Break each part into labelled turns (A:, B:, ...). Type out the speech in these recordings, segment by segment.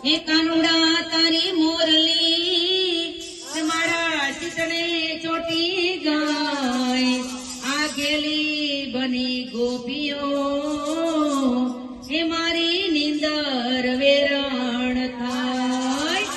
A: હે કાનુડા તારી મોરલી મારા ચિતને ચોટી ગાય આ ગેલી બની ગોપીઓ હે મારી નિંદર વેરણ થાય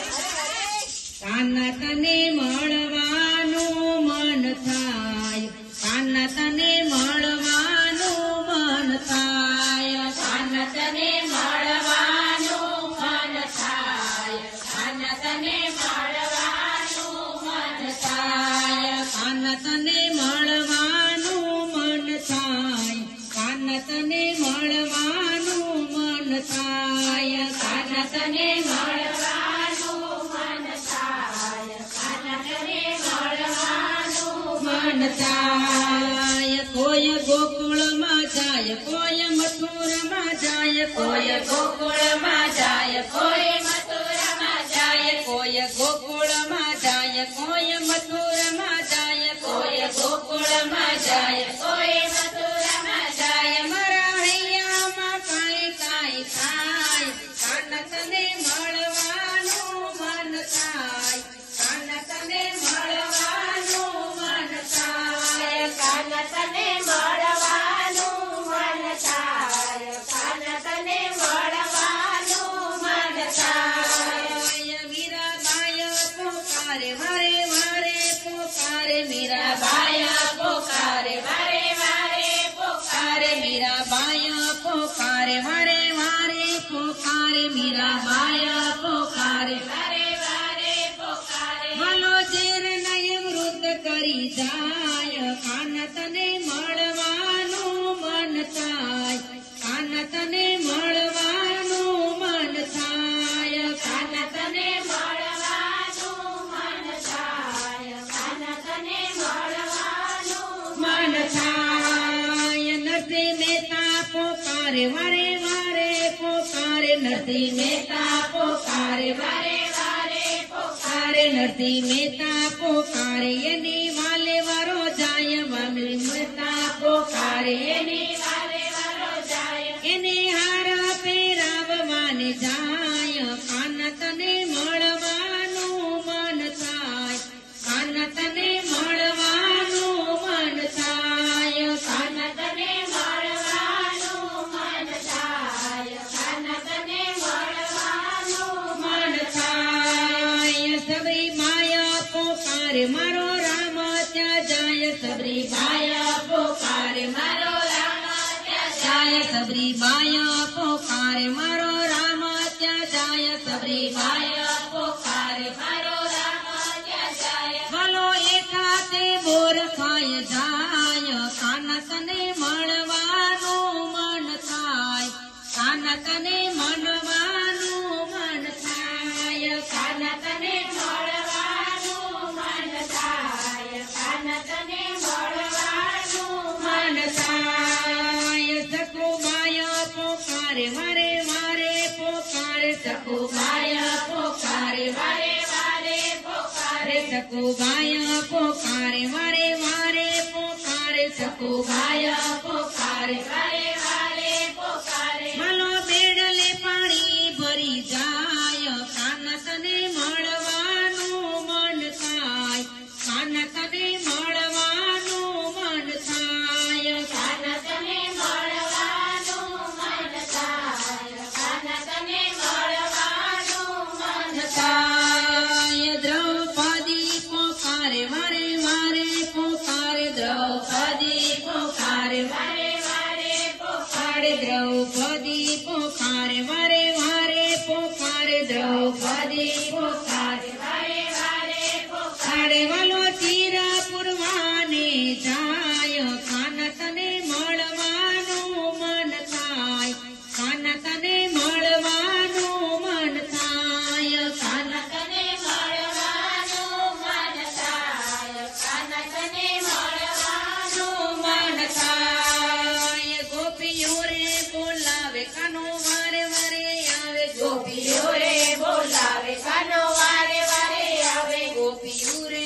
A: કાના તને મળવાનું મન થાય કાના તને મળવાનું મન થાય કાના તને મળવાનું મન થાય કાના તને મળવાનું મન થાય કાના તને મળવાનું મન થાય કાના તને મળવાનું મન થાય કાના તને મળવાનું મન થાય કાના તને મળવાનું મન થાય કોઈ ગોકુળમાં જાય કોઈ મથુરમાં જાય કોઈ ગોકુળમાં જાય કોઈ મથુરમાં જાય કોઈ ગોકુળમાં જાય કોઈ મથુરમાં જાય કોઈ ગોકુળમાં જાય કોઈ મથુરમાં જાય મારા હૈયામાં કાંઈ કાંઈ થાય કાના તને મળવાનું મન થાય કાના તને મળવાનું મન થાય કાના તને મળવાનું મન થાય કાના તને મળવાનું મન થાય મીરાબાઈ પોકારે વારે વારે પોકારે મીરાબાઈ પોકારે વારે વારે પોકારે મીરાબાઈ પોકારે વારે વારે પોકારે મીરાબાઈ પોકારે વારે વારે પોકારે બોલો જેર નય વૃદ્ધ કરી જાય કાના તને મળવાનું મન થાય કાના તને મળવાનું મન થાય કાના તને મળવાનું મન થાય કાના તને મળવાનું મન થાય નરસિંહ મહેતા પોકારે વારે વારે પોકારે નરસિંહ મહેતા પોકારે વારે વારે પોકારે નરસિંહ મહેતા પોકારે એની વાલે વારો જાય વામલી મહેતા પોકારે એની વાલે વારો જાય એને હાર પહેરાવવાને જાય કાના તને મળવાનું મન થાય કાના તને મળવાનું મન થાય કાના તને મળવાનું મન થાય કાના તને મળવાનું મન થાય સબરી માયા પોકારે મારો રામ ત્યાં જાય સબરી માયા પોકારે મારો રામ ત્યાં જાય સબરી માયા પોકારે મારો રામ ત્યાં જાય સબરી માયા પોકારે મારો રામ ત્યાં જાય બોલો એકાતે બોર ખાય જાય કાના તને મળવાનું મન થાય કાના તને મળવાનું મન થાય કાના તને મળવાનું મન થાય કાના તને મળવાનું મન થાય સકુબાઈ પોકારે વારે વારે પોકારે સકુબાઈ પોકારે વારે વારે પોકારે સકુબાઈ પોકારે વારે વારે પોકારે સકુબાઈ પોકારે વારે વારે પોકારે માલો બેડલે પાણી ભરી જાય કાના તને મળવાનું મન થાય કાના તને મળવાનું મન થાય કાના તને મળવાનું મન થાય કાના તને મળવાનું મન થાય દ્રૌપદી પોકારે વારે વારે પોકારે દ્રૌપદી પોકારે વારે વારે પોકારે દ્રૌપદી પોકારે વારે વારે પોકારે દ્રૌપદી પોકારે વારે વારે પોકારે વાલો તીર પુરવાને જાય કાના તને મળવાનું મન થાય કાના તને મળવાનું મન થાય કાના તને મળવાનું મન થાય કાના તને મળવાનું મન થાય ગોપીઓ રે બોલાવે કાનો વારે વારે આવે ગોપીઓ રે બોલાવે કાનો વારે વારે આવે ગોપીઓ રે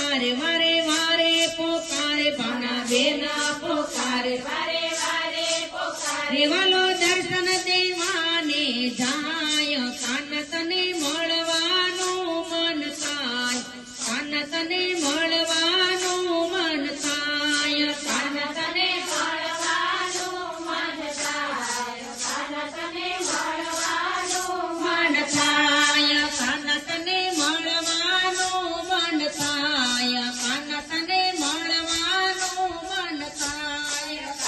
A: વારે વારે વારે પોકારે ભાવના બેના પોકારે
B: વારે વારે પોકારે
A: રેવાલો દર્શન દેવાને જાય કાન તને મળવાનું મન થાય કાન તને